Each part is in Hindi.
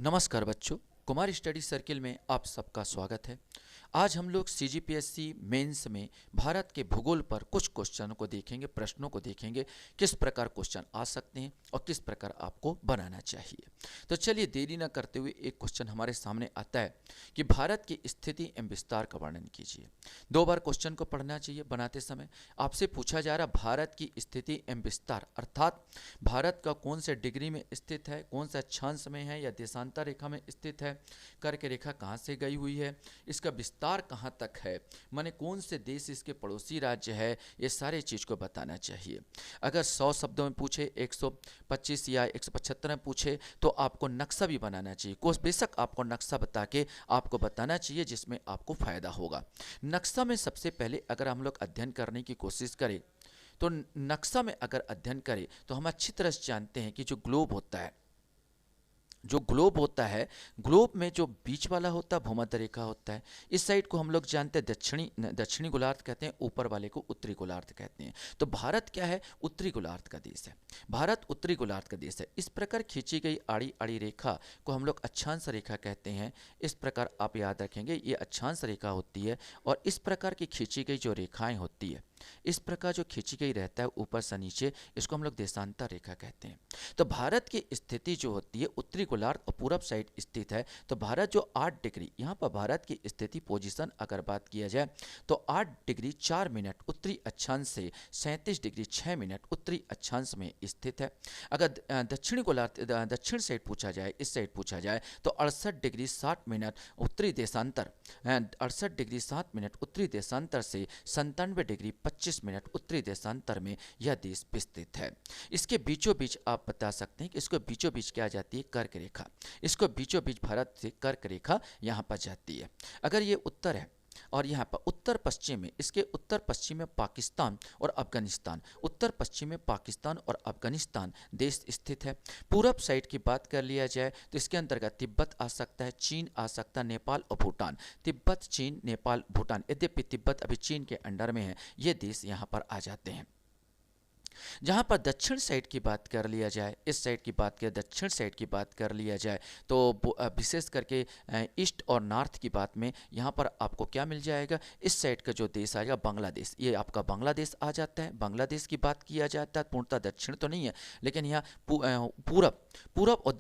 नमस्कार बच्चों, कुमार स्टडी सर्किल में आप सबका स्वागत है। आज हम लोग सीजीपीएससी मेंस में भारत के भूगोल पर कुछ क्वेश्चनों को देखेंगे, प्रश्नों को देखेंगे, किस प्रकार क्वेश्चन आ सकते हैं और किस प्रकार आपको बनाना चाहिए। तो चलिए देरी न करते हुए एक क्वेश्चन हमारे सामने आता है कि भारत की स्थिति एवं विस्तार का वर्णन कीजिए। 2 बार क्वेश्चन को पढ़ना चाहिए बनाते समय। आपसे पूछा जा रहा भारत की स्थिति एवं विस्तार अर्थात भारत का कौन से डिग्री में स्थित है, कौन सा अक्षांश में है या देशांतर रेखा में स्थित है, कर्क रेखा कहाँ से गई हुई है, इसका विस्तार कहाँ तक है, माने कौन से देश इसके पड़ोसी राज्य है, ये सारे चीज़ को बताना चाहिए। अगर 100 शब्दों में पूछे, 125 या 175 में पूछे तो आपको नक्शा भी बनाना चाहिए। कोई बेशक आपको नक्शा बता के आपको बताना चाहिए जिसमें आपको फ़ायदा होगा। नक्शा में सबसे पहले अगर हम लोग अध्ययन करने की कोशिश करें तो नक्शा में अगर अध्ययन करें तो हम अच्छी तरह से जानते हैं कि जो ग्लोब होता है, ग्लोब में जो बीच वाला होता है भूमध्य रेखा होता है। इस साइड को हम लोग जानते हैं दक्षिणी गोलार्ध कहते हैं, ऊपर वाले को उत्तरी गोलार्ध कहते हैं। तो भारत क्या है? उत्तरी गोलार्ध का देश है। भारत उत्तरी गोलार्ध का देश है। इस प्रकार खींची गई आड़ी आड़ी रेखा को हम लोग अक्षांश रेखा कहते हैं। इस प्रकार आप याद रखेंगे, ये अक्षांश रेखा होती है और इस प्रकार की खींची गई जो रेखाएं होती है, इस प्रकार जो खींची गई रहता है ऊपर से नीचे, इसको हम लोग देशांतर रेखा कहते हैं। तो भारत की स्थिति जो होती है उत्तरी गोलार्ध और पूरब साइड स्थित है। तो भारत जो 8 डिग्री, यहाँ पर भारत की स्थिति पोजीशन अगर बात किया जाए तो 8 डिग्री 4 मिनट उत्तरी अक्षांश से 37 डिग्री 6 मिनट उत्तरी अक्षांश में स्थित है। अगर दक्षिणी गोलार्ध दक्षिण साइड पूछा जाए, इस साइड पूछा जाए तो 68 डिग्री 60 मिनट उत्तरी देशांतर, 68 डिग्री 7 मिनट उत्तरी देशांतर से 97 डिग्री 25 मिनट उत्तरी देशांतर में यह देश विस्तृत है। इसके बीचों बीच आप बता सकते हैं कि इसको बीचों बीच क्या जाती है? कर्क रेखा। इसको बीचों बीच भारत से कर्क रेखा यहाँ पर जाती है। अगर ये उत्तर है और यहाँ पर उत्तर पश्चिम में, इसके उत्तर पश्चिम में पाकिस्तान और अफगानिस्तान, उत्तर पश्चिम में पाकिस्तान और अफगानिस्तान देश स्थित है। पूरब साइड की बात कर लिया जाए तो इसके अंतर्गत तिब्बत आ सकता है, चीन आ सकता है, नेपाल और भूटान। तिब्बत, चीन, नेपाल, भूटान, यद्यपि तिब्बत अभी चीन के अंडर में है, ये देश यहाँ पर आ जाते हैं। जहाँ पर दक्षिण साइड की बात कर लिया जाए, इस साइड की बात करें, दक्षिण साइड की बात कर लिया जाए तो विशेष करके ईस्ट और नॉर्थ की बात में यहाँ पर आपको क्या मिल जाएगा? इस साइड का जो देश आएगा बांग्लादेश, ये आपका बांग्लादेश आ जाता है। बांग्लादेश की बात किया जाता है, पूर्णतः दक्षिण तो नहीं है लेकिन यहाँ पूरब और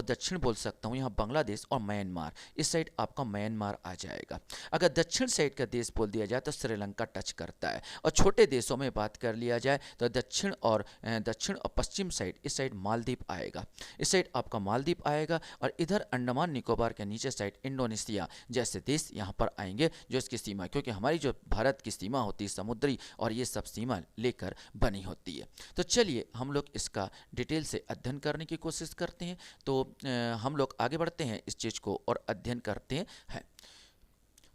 दक्षिण बोल सकता हूँ। यहाँ बांग्लादेश और म्यांमार, इस साइड आपका म्यांमार आ जाएगा। अगर दक्षिण साइड का देश बोल दिया जाए तो श्रीलंका टच करता है। और छोटे देशों में बात कर लिया जाए तो दक्षिण और पश्चिम साइड, इस साइड मालदीव आएगा, इस साइड आपका मालदीव आएगा और इधर अंडमान निकोबार के नीचे साइड इंडोनेशिया जैसे देश यहाँ पर आएंगे जो इसकी सीमा, क्योंकि हमारी जो भारत की सीमा होती है समुद्री और ये सब सीमा लेकर बनी होती है। तो चलिए हम लोग इसका डिटेल से अध्ययन करने की कोशिश करते हैं। तो हम लोग आगे बढ़ते हैं इस चीज़ को और अध्ययन करते हैं।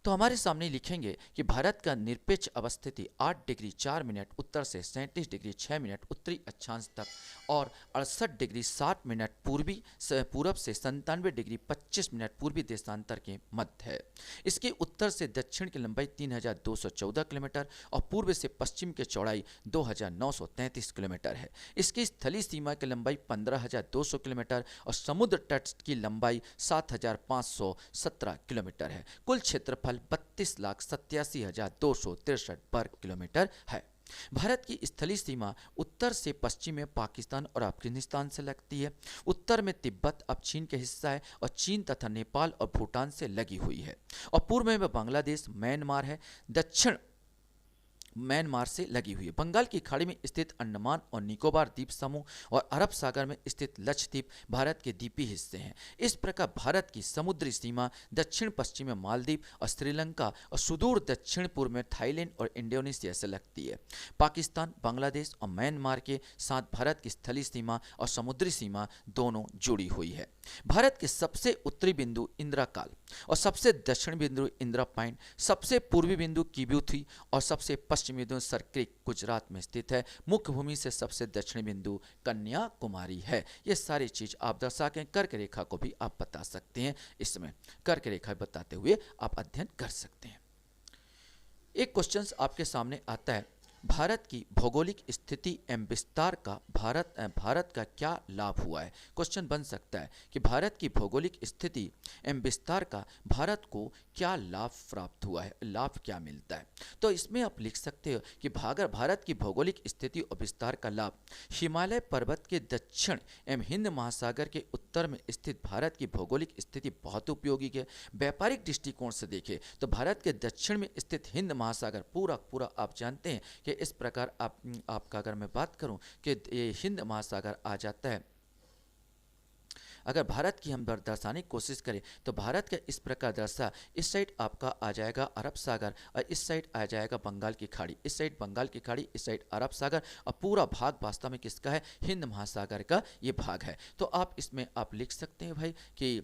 तो हमारे सामने लिखेंगे कि भारत का निरपेक्ष अवस्थिति 8 डिग्री 4 मिनट उत्तर से 37 डिग्री 6 मिनट उत्तरी अक्षांश तक और 68 डिग्री 60 मिनट पूरब से 97 डिग्री 25 मिनट पूर्वी देशांतर के मध्य है। इसके उत्तर से दक्षिण की लंबाई 3214 किलोमीटर और पूर्व से पश्चिम की चौड़ाई 2933 किलोमीटर है। इसकी स्थलीय सीमा की लंबाई 15200 किलोमीटर और समुद्र तट की लंबाई 7517 किलोमीटर है। कुल क्षेत्रफल 32,87,263 वर्ग किलोमीटर है। भारत की स्थलीय सीमा उत्तर से पश्चिम में पाकिस्तान और अफगानिस्तान से लगती है। उत्तर में तिब्बत अब चीन का हिस्सा है और चीन तथा नेपाल और भूटान से लगी हुई है। और पूर्व में बांग्लादेश, म्यांमार है। दक्षिण म्यांमार से लगी हुई है। बंगाल की खाड़ी में स्थित अंडमान और निकोबार द्वीप समूह और अरब सागर में स्थित लक्षद्वीप भारत के द्वीपीय हिस्से हैं। इस प्रकार भारत की समुद्री सीमा दक्षिण पश्चिम में मालदीव और श्रीलंका और सुदूर दक्षिण पूर्व में थाईलैंड और इंडोनेशिया से लगती है। पाकिस्तान, बांग्लादेश और म्यांमार के साथ भारत की स्थलीय सीमा और समुद्री सीमा दोनों जुड़ी हुई है। भारत के सबसे उत्तरी बिंदु इंदिरा काल और सबसे दक्षिण बिंदु इंदिरा पॉइंट, सबसे पूर्वी बिंदु किब्यूथी और सबसे पश्चिमी बिंदु सरक्रिक गुजरात में स्थित है। मुख्य भूमि से सबसे दक्षिणी बिंदु कन्याकुमारी है। ये सारी चीज आप दर्शा के कर्क रेखा को भी आप बता सकते हैं। इसमें कर्क रेखा बताते हुए आप अध्ययन कर सकते हैं। एक क्वेश्चन आपके सामने आता है भारत की भौगोलिक स्थिति एवं विस्तार का भारत का क्या लाभ हुआ है। क्वेश्चन बन सकता है कि भारत की भौगोलिक स्थिति एवं विस्तार का भारत को क्या लाभ प्राप्त हुआ है, लाभ क्या मिलता है। तो इसमें आप लिख सकते हो कि भारत की भौगोलिक स्थिति और विस्तार का लाभ, हिमालय पर्वत के दक्षिण एवं हिंद महासागर के उत्तर में स्थित भारत की भौगोलिक स्थिति बहुत उपयोगी है। व्यापारिक दृष्टिकोण से देखें तो भारत के दक्षिण में स्थित हिंद महासागर पूरा पूरा आप जानते हैं कि इस प्रकार आपका अगर मैं बात करूं कि ये हिंद महासागर आ जाता है। अगर भारत की हम दर्शाने की कोशिश करें तो भारत का इस प्रकार दर्शा, इस साइड आपका आ जाएगा अरब सागर और इस साइड आ जाएगा बंगाल की खाड़ी, इस साइड बंगाल की खाड़ी, इस साइड अरब सागर और पूरा भाग वास्तव में किसका है, हिंद महासागर का ये भाग है। तो आप इसमें आप लिख सकते हैं भाई कि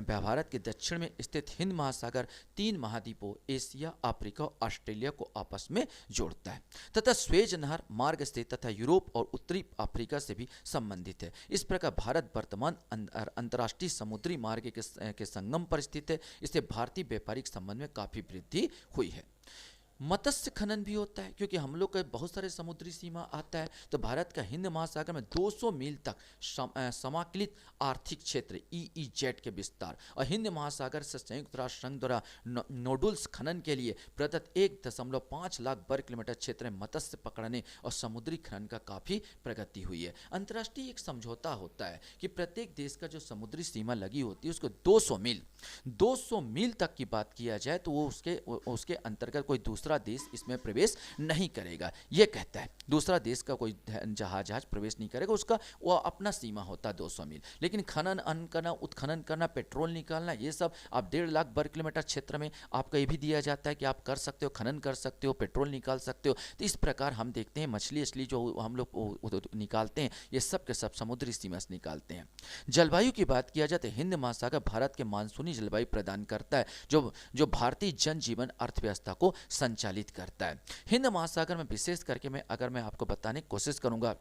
भारत के दक्षिण में स्थित हिंद महासागर 3 महाद्वीपों एशिया, अफ्रीका और ऑस्ट्रेलिया को आपस में जोड़ता है तथा स्वेज नहर मार्ग से तथा यूरोप और उत्तरी अफ्रीका से भी संबंधित है। इस प्रकार भारत वर्तमान अंतर्राष्ट्रीय समुद्री मार्ग के संगम पर स्थित है। इससे भारतीय व्यापारिक संबंध में काफी वृद्धि हुई है। मत्स्य खनन भी होता है क्योंकि हम लोग का बहुत सारे समुद्री सीमा आता है। तो भारत का हिंद महासागर में 200 मील तक समाकलित आर्थिक क्षेत्र EEZ के विस्तार और हिंद महासागर से संयुक्त राष्ट्र संघ द्वारा नोडुल्स खनन के लिए प्रदत्त 1.5 लाख वर्ग किलोमीटर क्षेत्र में मत्स्य पकड़ने और समुद्री खनन का काफी प्रगति हुई है। अंतर्राष्ट्रीय एक समझौता होता है कि प्रत्येक देश का जो समुद्री सीमा लगी होती है उसको 200 मील तक की बात किया जाए तो वो उसके अंतर्गत कोई दूसरा देश इसमें प्रवेश नहीं करेगा। यह कहता है दूसरा देश का कोई जहाज प्रवेश नहीं करेगा, उसका वो अपना सीमा होता है 200 मील। लेकिन खनन अन्न करना, उत्खनन करना, पेट्रोल निकालना, ये सब आप 1.5 लाख वर्ग किलोमीटर क्षेत्र में आपका ये भी दिया जाता है कि आप कर सकते हो, खनन कर सकते हो, पेट्रोल निकाल सकते हो। तो इस प्रकार हम देखते हैं मछली जो हम लोग निकालते हैं ये सब के सब समुद्री सीमा से निकालते हैं। जलवायु की बात किया जाए तो हिंद महासागर भारत के मानसूनी जलवायु प्रदान करता है जो भारतीय जनजीवन अर्थव्यवस्था को संचालित करता है। हिंद महासागर में विशेष करके अगर मैं आपको बताने की कोशिश करूंगा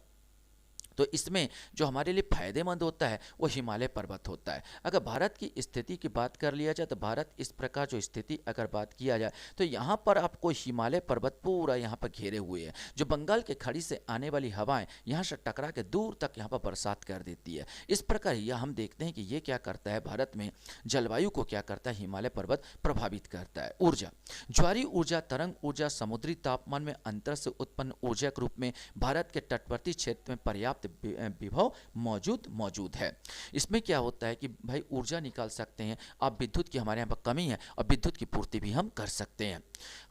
तो इसमें जो हमारे लिए फायदेमंद होता है वो हिमालय पर्वत होता है। अगर भारत की स्थिति की बात कर लिया जाए तो भारत इस प्रकार जो स्थिति अगर बात किया जाए तो यहाँ पर आपको हिमालय पर्वत पूरा यहाँ पर घेरे हुए हैं। जो बंगाल के खाड़ी से आने वाली हवाएं यहाँ से टकरा के दूर तक यहाँ पर बरसात कर देती है। इस प्रकार यह हम देखते हैं कि ये क्या करता है, भारत में जलवायु को क्या करता है, हिमालय पर्वत प्रभावित करता है। ऊर्जा, ज्वारीय ऊर्जा, तरंग ऊर्जा, समुद्री तापमान में अंतर से उत्पन्न ऊर्जा के रूप में भारत के तटवर्ती क्षेत्र में पर्याप्त विभव मौजूद है। इसमें क्या होता है कि भाई ऊर्जा निकाल सकते हैं आप, विद्युत की हमारे यहाँ पर कमी है और विद्युत की पूर्ति भी हम कर सकते हैं।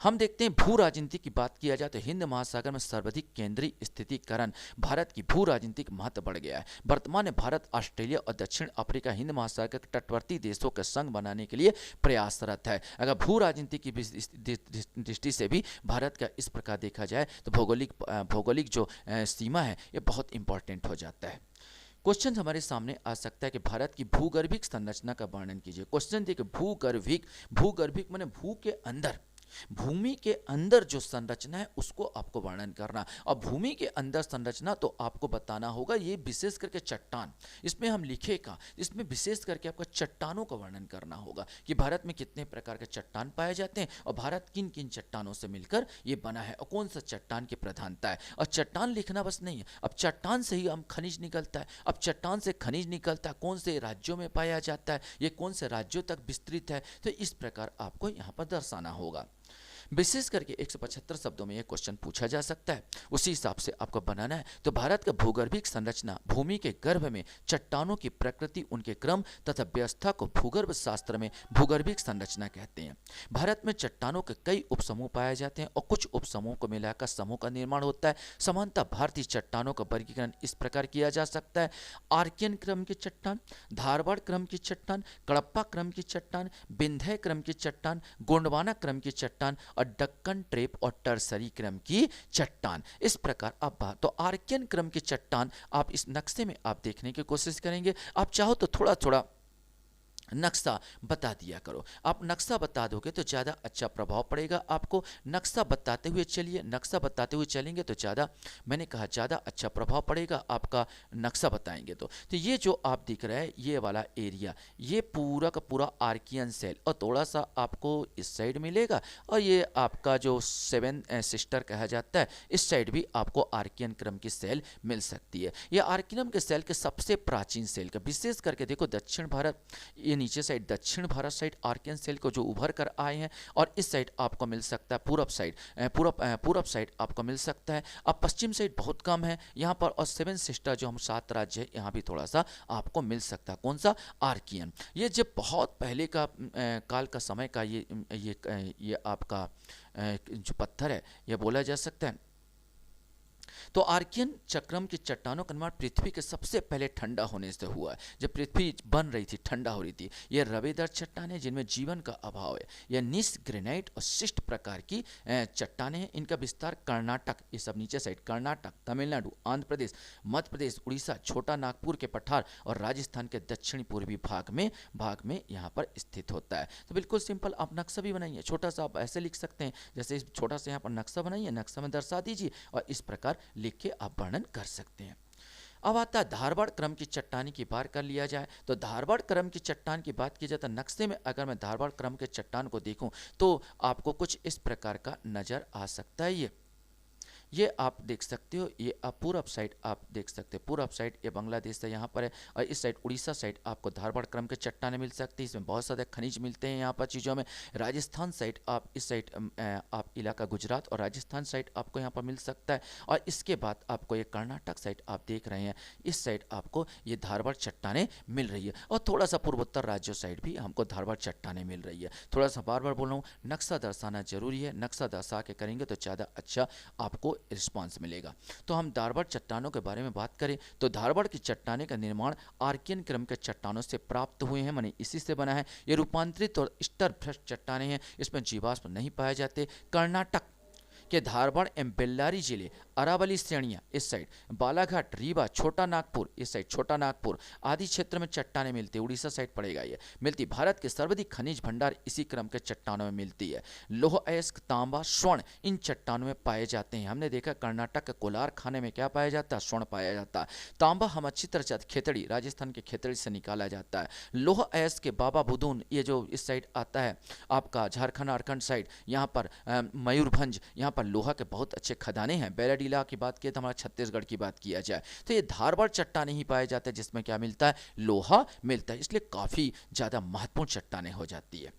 हम देखते हैं भू राजनीति की बात किया जाए तो हिंद महासागर में सर्वाधिक केंद्रीय स्थिति कारण भारत की भू राजनीतिक महत्व बढ़ गया है। वर्तमान में भारत ऑस्ट्रेलिया और दक्षिण अफ्रीका हिंद महासागर के तटवर्ती देशों का संघ बनाने के लिए प्रयासरत है। अगर भू राजनीति की दृष्टि से भी भारत का इस प्रकार देखा जाए तो भौगोलिक जो सीमा है ये बहुत इंपॉर्टेंट हो जाता है। क्वेश्चन हमारे सामने आ सकता है कि भारत की भूगर्भिक संरचना का वर्णन कीजिए। क्वेश्चन देखिए, भूगर्भिक माने भू के अंदर, भूमि के अंदर जो संरचना है उसको आपको वर्णन करना। और भूमि के अंदर संरचना तो आपको बताना होगा, ये विशेष करके चट्टान, इसमें हम लिखेगा, इसमें विशेष करके आपका चट्टानों का वर्णन करना होगा कि भारत में कितने प्रकार के चट्टान पाए जाते हैं और भारत किन किन चट्टानों से मिलकर ये बना है और कौन सा चट्टान की प्रधानता है। और चट्टान लिखना बस नहीं है, अब चट्टान से ही हम खनिज निकलता है। अब चट्टान से खनिज निकलता है, कौन से राज्यों में पाया जाता है, ये कौन से राज्यों तक विस्तृत है, तो इस प्रकार आपको यहाँ पर दर्शाना होगा। विशेष करके 175 शब्दों में यह क्वेश्चन पूछा जा सकता है, उसी हिसाब से आपको बनाना है। तो भारत का भूगर्भिक संरचना, भूमि के गर्भ में चट्टानों की प्रकृति, उनके क्रम तथा व्यवस्था को भूगर्भ शास्त्र में भूगर्भिक संरचना कहते हैं। भारत में चट्टानों के कई उपसमूह पाए जाते हैं और कुछ उपसमूह को मिलाकर समूह का निर्माण होता है। समानतः भारतीय चट्टानों का वर्गीकरण इस प्रकार किया जा सकता है: आर्कियन क्रम की चट्टान, धारवाड़ क्रम की चट्टान, कडप्पा क्रम की चट्टान, विंध्य क्रम की चट्टान, गोंडवाना क्रम की चट्टान और डक्कन ट्रेप और टर्सरी क्रम की चट्टान। इस प्रकार अब तो आर्कियन क्रम की चट्टान आप इस नक्शे में आप देखने की कोशिश करेंगे। आप चाहो तो थोड़ा थोड़ा नक्शा बता दिया करो। आप नक्शा बता दोगे तो ज़्यादा अच्छा प्रभाव पड़ेगा आपको। नक्शा बताते हुए चलिए, नक्शा बताते हुए चलेंगे तो ज़्यादा, मैंने कहा ज़्यादा अच्छा प्रभाव पड़ेगा आपका, नक्शा बताएंगे तो ये जो आप दिख रहा है ये वाला एरिया, ये पूरा का पूरा आर्कियन सेल, और थोड़ा सा आपको इस साइड मिलेगा, और ये आपका जो 7 सिस्टर कहा जाता है, इस साइड भी आपको आर्कियन क्रम की सेल मिल सकती है। ये आर्कियन के सेल के सबसे प्राचीन सेल का, विशेष करके देखो दक्षिण भारत, ये नीचे साइड दक्षिण भारत साइड आर्कियन सेल को जो उभर कर आए हैं, और इस साइड आपको मिल सकता है पूरब साइड, पूरब साइड आपको मिल सकता है। अब पश्चिम साइड बहुत कम है यहाँ पर, और 7 सिस्टर जो हम 7 राज्य है यहाँ भी थोड़ा सा आपको मिल सकता है। कौन सा? आर्कियन। ये जब बहुत पहले का काल का समय का ये आपका जो पत्थर है, ये बोला जा सकता है। तो आर्कियन चक्रम की चट्टानों का निर्माण पृथ्वी के सबसे पहले ठंडा होने से हुआ है। जब पृथ्वी बन रही थी, ठंडा हो रही थी। यह रवेदार चट्टानें जिनमें जीवन का अभाव है। यह निस ग्रेनाइट और शिष्ट प्रकार की चट्टानें हैं। इनका विस्तार कर्नाटक, ये सब नीचे साइड, कर्नाटक, तमिलनाडु, आंध्र प्रदेश, मध्य प्रदेश, उड़ीसा, छोटा नागपुर के पठार और राजस्थान के दक्षिणी पूर्वी भाग में यहाँ पर स्थित होता है। तो बिल्कुल सिंपल, आप नक्शा भी बनाइए, छोटा सा आप ऐसे लिख सकते हैं, जैसे छोटा सा यहाँ पर नक्शा बनाइए, नक्शा में दर्शा दीजिए और इस प्रकार लिख के आप वर्णन कर सकते हैं। अब आता है धारवाड़ क्रम की चट्टानी की बात कर लिया जाए, तो धारवाड़ क्रम की चट्टान की बात की जाए तो नक्शे में अगर मैं धारवाड़ क्रम के चट्टान को देखूं तो आपको कुछ इस प्रकार का नजर आ सकता है। ये आप देख सकते हो, ये आप पूरब साइड आप देख सकते हो, पूरब साइड ये बांग्लादेश से यहाँ पर है, और इस साइड उड़ीसा साइड आपको धारवाड़ क्रम के चट्टानें मिल सकती है। इसमें बहुत सारे खनिज मिलते हैं यहाँ पर चीज़ों में। राजस्थान साइड आप इस साइड आप इलाका गुजरात और राजस्थान साइड आपको यहाँ पर मिल सकता है। और इसके बाद आपको ये कर्नाटक साइड आप देख रहे हैं, इस साइड आपको ये धारवाड़ चट्टानें मिल रही है, और थोड़ा सा पूर्वोत्तर राज्यों साइड भी हमको धारवाड़ चट्टानें मिल रही है। थोड़ा सा बार बार बोल रहा हूँ, नक्शा दर्शाना जरूरी है, नक्शा दर्शा के करेंगे तो ज़्यादा अच्छा आपको रिस्पांस मिलेगा। तो हम धारवाड़ चट्टानों के बारे में बात करें तो धारवाड़ की चट्टाने का निर्माण आर्कियन क्रम के चट्टानों से प्राप्त हुए हैं, माने इसी से बना है। ये रूपांतरित और स्तर भ्रष्ट चट्टाने हैं, इसमें जीवाश्म नहीं पाए जाते। कर्नाटक के धारवाड़ एवं बेल्लारी जिले, अरावली श्रेणियाँ इस साइड, बालाघाट, रीवा, छोटा नागपुर इस साइड, छोटा नागपुर आदि क्षेत्र में चट्टानें मिलती है। उड़ीसा साइड पड़ेगा ये मिलती। भारत के सर्वाधिक खनिज भंडार इसी क्रम के चट्टानों में मिलती है। लोह अयस्क, तांबा, स्वर्ण इन चट्टानों में पाए जाते हैं। हमने देखा कर्नाटक के कोलार खाने में क्या पाया जाता है? स्वर्ण पाया जाता है। तांबा हम अच्छी तरह से खेतड़ी, राजस्थान के खेतड़ी से निकाला जाता है। लोह अयस्क के बाबा बुदून, ये जो इस साइड आता है आपका झारखंड झारखंड साइड, यहाँ पर मयूरभंज, यहाँ पर लोहा के बहुत अच्छे खदाने हैं। बैराडीला की बात किए तो हमारा छत्तीसगढ़ की बात किया जाए तो ये धारवाड़ चट्टाने ही पाए जाते हैं, जिसमें क्या मिलता है? लोहा मिलता है, इसलिए काफी ज्यादा महत्वपूर्ण चट्टाने हो जाती है।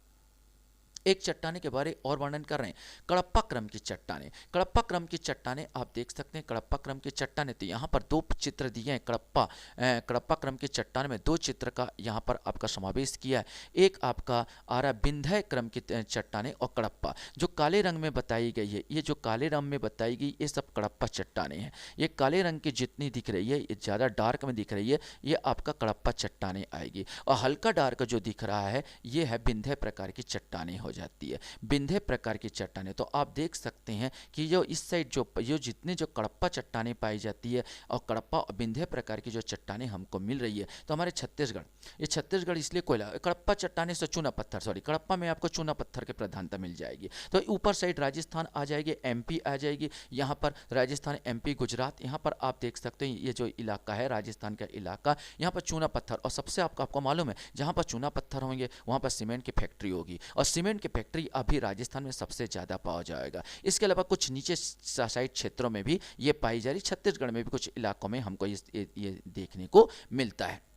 एक चट्टाने के बारे और वर्णन कर रहे हैं, कड़प्पा क्रम की चट्टाने। कड़प्पा क्रम की चट्टाने आप देख सकते हैं, कड़प्पा क्रम की चट्टाने, तो यहाँ पर 2 चित्र दिए हैं। कड़प्पा क्रम की चट्टान में 2 चित्र का यहाँ पर आपका समावेश किया है। एक आपका आ रहा विंध्य क्रम की चट्टाने और कड़प्पा, जो काले रंग में बताई गई है, ये जो काले रंग में बताई गई ये सब कड़प्पा चट्टाने हैं। ये काले रंग की जितनी दिख रही है, ये ज़्यादा डार्क में दिख रही है, ये आपका कड़प्पा चट्टाने आएगी। और हल्का डार्क जो दिख रहा है ये है विंध्य प्रकार की चट्टाने हो जाती है, विंध्य प्रकार की चट्टानें। तो आप देख सकते हैं कि जो इस साइड जो जितने जो कड़प्पा चट्टानें पाई जाती है और कड़प्पा और विंध्य प्रकार की जो चट्टानें हमको मिल रही है, तो हमारे छत्तीसगढ़, ये छत्तीसगढ़ इसलिए कोयला, कड़प्पा चट्टाने से चूना पत्थर, सॉरी कड़प्पा में आपको चूना पत्थर की प्रधानता मिल जाएगी। तो ऊपर साइड राजस्थान आ जाएगी, एमपी आ जाएगी, यहाँ पर राजस्थान, एमपी, गुजरात, यहाँ पर आप देख सकते हैं ये जो इलाका है राजस्थान का इलाका, यहाँ पर चूना पत्थर। और सबसे आपको मालूम है जहाँ पर चूना पत्थर होंगे वहाँ पर सीमेंट की फैक्ट्री होगी, और सीमेंट की फैक्ट्री अभी राजस्थान में सबसे ज्यादा पाया जाएगा। इसके अलावा कुछ नीचे साइड क्षेत्रों में भी ये पाई जा रही, छत्तीसगढ़ में भी कुछ इलाकों में हमको ये देखने को मिलता है।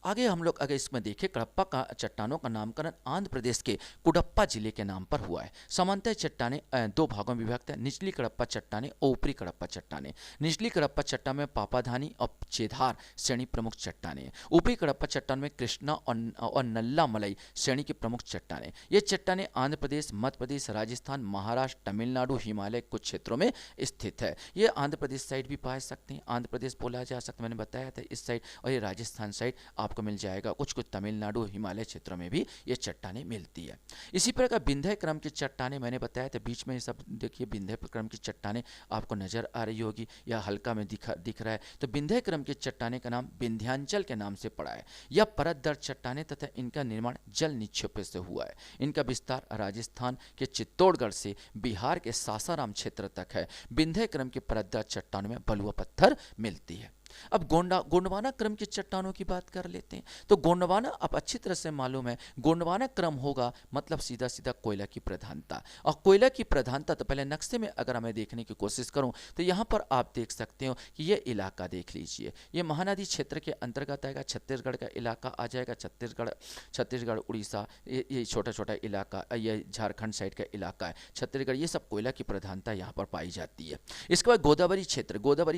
आगे हम लोग अगर इसमें देखें, कड़प्पा का चट्टानों का नामकरण आंध्र प्रदेश के कुडप्पा जिले के नाम पर हुआ है। सामान्यतः चट्टाने 2 भागों में विभक्त है, निचली कड़प्पा चट्टाने और ऊपरी कड़प्पा चट्टाने। निचली कड़प्पा चट्टान में पापाधानी और चेधार श्रेणी प्रमुख चट्टाने हैं। ऊपरी कड़प्पा चट्टान में कृष्णा और नल्ला मलाई श्रेणी की प्रमुख चट्टाने। ये चट्टाने आंध्र प्रदेश, मध्य प्रदेश, राजस्थान, महाराष्ट्र, तमिलनाडु, हिमालय कुछ क्षेत्रों में स्थित है। ये आंध्र प्रदेश साइड भी पा सकते हैं, आंध्र प्रदेश बोला जा सकता है, मैंने बताया था इस साइड, और ये राजस्थान साइड आप आपको मिल जाएगा, कुछ कुछ तमिलनाडु हिमालय क्षेत्रों में भी ये चट्टानें मिलती है। इसी प्रकार विंध्य क्रम की चट्टानें मैंने बताया था बीच में, ये सब देखिए विंध्य क्रम की चट्टानें आपको नजर आ रही होगी या हल्का में दिख रहा है। तो विंध्य क्रम की चट्टानें का नाम विंध्यांचल के नाम से पड़ा है। यह परत दर चट्टानें तथा इनका निर्माण जल निक्षेप से हुआ है। इनका विस्तार राजस्थान के चित्तौड़गढ़ से बिहार के सासाराम क्षेत्र तक है। विंध्य क्रम की परतदार चट्टानों में बलुआ पत्थर मिलती है। अब गोंडवाना क्रम की चट्टानों की बात कर लेते हैं। तो गोंडवाना अब अच्छी तरह से मालूम है, गोंडवाना क्रम होगा मतलब सीधा सीधा कोयला की प्रधानता। और कोयला की प्रधानता तो पहले नक्शे में अगर मैं देखने की कोशिश करूं तो यहाँ पर आप देख सकते हो कि ये इलाका देख लीजिए, ये महानदी क्षेत्र के अंतर्गत आएगा, छत्तीसगढ़ का इलाका आ जाएगा, छत्तीसगढ़ उड़ीसा, ये छोटा छोटा इलाका, ये झारखंड साइड का इलाका है, छत्तीसगढ़, ये सब कोयला की प्रधानता यहाँ पर पाई जाती है। इसके बाद गोदावरी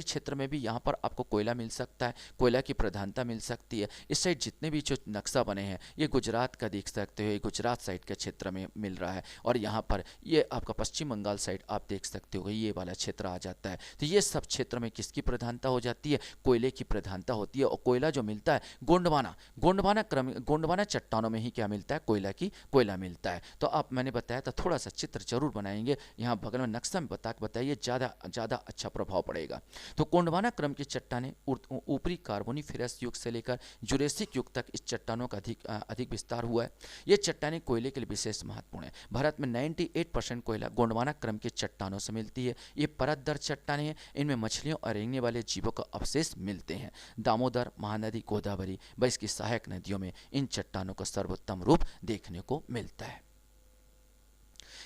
क्षेत्र में भी यहाँ पर आपको कोयला मिल सकता है, कोयला की प्रधानता मिल सकती है। इस साइड जितने भी जो नक्शा बने हैं ये गुजरात का देख सकते हो, ये गुजरात साइड के क्षेत्र में मिल रहा है। और यहाँ पर ये आपका पश्चिम बंगाल साइड आप देख सकते हो, ये वाला क्षेत्र आ जाता है। तो ये सब क्षेत्र में किसकी प्रधानता हो जाती है? कोयले की प्रधानता होती है। और कोयला जो मिलता है गोंडवाना चट्टानों में ही क्या मिलता है? कोयला मिलता है। तो आप मैंने बताया था थोड़ा सा चित्र जरूर बनाएंगे, यहाँ बगल में नक्शा में बताइए, ज़्यादा अच्छा प्रभाव पड़ेगा। तो गोंडवाना क्रम की चट्टानें ऊपरी कार्बोनिफेरस युग से लेकर जुरेसिक युग तक इस चट्टानों का अधिक विस्तार हुआ है। ये चट्टानें कोयले के लिए विशेष महत्वपूर्ण है। भारत में 98% कोयला गोंडवाना क्रम की चट्टानों से मिलती है। ये परत दर चट्टानें हैं, इनमें मछलियों और रेंगने वाले जीवों का अवशेष मिलते हैं। दामोदर, महानदी, गोदावरी व इसकी सहायक नदियों में इन चट्टानों का सर्वोत्तम रूप देखने को मिलता है।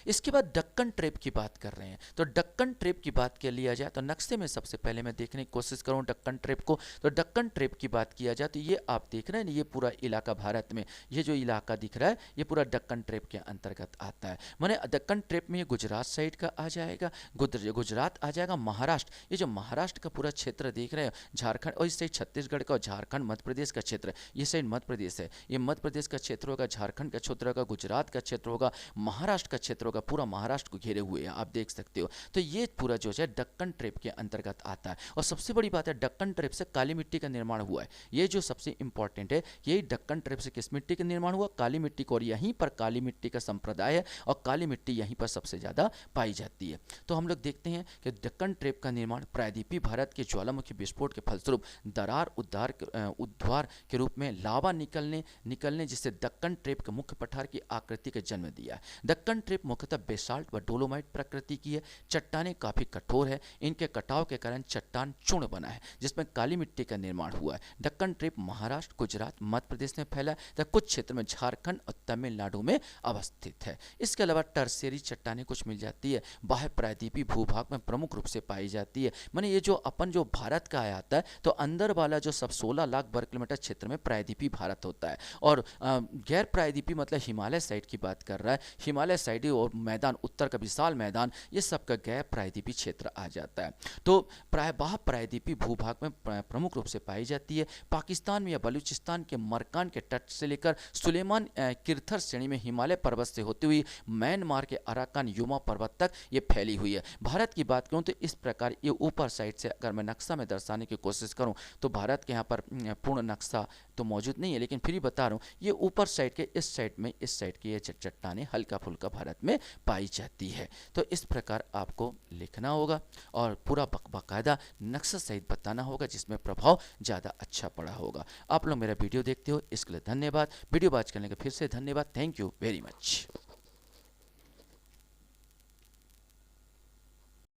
इसके बाद डक्कन ट्रेप की बात कर रहे हैं। तो डक्कन ट्रेप की बात कर लिया जाए तो नक्शे में सबसे पहले मैं देखने की कोशिश करूं डक्कन ट्रेप को। तो डक्कन ट्रेप की बात किया जाए तो ये आप देख रहे हैं, ये पूरा इलाका भारत में, ये जो इलाका दिख रहा है ये पूरा डक्कन ट्रेप के अंतर्गत आता है। माने डक्कन ट्रेप में ये गुजरात साइड का आ जाएगा, गुजरात आ जाएगा, महाराष्ट्र, ये जो महाराष्ट्र का पूरा क्षेत्र देख रहे हैं, झारखंड और इस साइड छत्तीसगढ़ का और झारखंड मध्य प्रदेश का क्षेत्र, ये साइड मध्य प्रदेश है, ये मध्य प्रदेश का क्षेत्र होगा, झारखंड का क्षेत्र होगा, गुजरात का क्षेत्र होगा, महाराष्ट्र का क्षेत्र होगा, पूरा महाराष्ट्र को घेरे हुए हैं आप देख सकते हो। तो ये पूरा जो है डक्कन ट्रेप के अंतर्गत आता है। और सबसे बड़ी बात है डक्कन ट्रेप से काली मिट्टी का निर्माण हुआ है। ये जो सबसे इंपॉर्टेंट है, यही डक्कन ट्रेप से किस मिट्टी का निर्माण हुआ? काली मिट्टी को। और यहीं पर काली मिट्टी का संप्रदाय है और काली मिट्टी यहीं पर सबसे ज़्यादा पाई जाती है। तो हम लोग देखते हैं कि डक्कन ट्रेप का निर्माण प्रायद्वीपीय भारत के ज्वालामुखी विस्फोट के फलस्वरूप दरार उद्वार के रूप में लावा निकलने जिससे दक्कन ट्रेप के मुख्य पठार की आकृति का जन्म दिया है। दक्कन ट्रेप मुख्यतः बेसाल्ट व डोलोमाइट प्रकृति की है। चट्टानें काफ़ी कठोर है, इनके कटाव के कारण चट्टान चूर्ण बना है जिसमें काली मिट्टी का निर्माण हुआ है। दक्कन ट्रेप महाराष्ट्र, गुजरात, मध्य प्रदेश में फैला है तथा कुछ क्षेत्र में झारखंड और तमिलनाडु में अवस्थित है। इसके अलावा टर्सेरी चट्टानें कुछ मिल जाती है, बाह्य प्रायद्वीपीय भूभाग में प्रमुख रूप से पाई जाती है। माने ये जो अपन जो भारत का आता है तो अंदर वाला जो सब 16 लाख वर्ग किलोमीटर क्षेत्र में प्रायद्वीपीय भारत होता है। और गैर प्रायद्वीपीय मतलब हिमालय साइड की बात कर रहा है, हिमालय साइड और मैदान, उत्तर का विशाल मैदान, ये सब का गैर प्रायद्वीपीय क्षेत्र आ जाता है। तो बाह्य प्रायद्वीपीय भूभाग में प्रमुख रूप से पाई जाती है। पाकिस्तान में या बलूचिस्तान के मरकान के तट से लेकर सुलेमान किरथर श्रेणी में हिमालय पर्वत से होती हुई म्यांमार के अराकान युमा पर्वत तक ये फैली हुई है। भारत की बात करूं तो इस प्रकार ये ऊपर साइड से अगर मैं नक्शा में दर्शाने की कोशिश करूं तो भारत के यहाँ पर पूर्ण नक्शा तो मौजूद नहीं है, लेकिन फिर भी बता रहा हूँ ये ऊपर साइड के इस साइड की ये चट्टानें हल्का फुल्का भारत में पाई जाती है। तो इस प्रकार आपको लिखना होगा और पूरा बाकायदा नक्शा सहित बताना होगा जिसमें प्रभाव ज़्यादा अच्छा पड़ा होगा। आप लोग मेरा वीडियो देखते हो इसके लिए धन्यवाद। वीडियो वॉच करने का फिर से धन्यवाद। Thank you very much.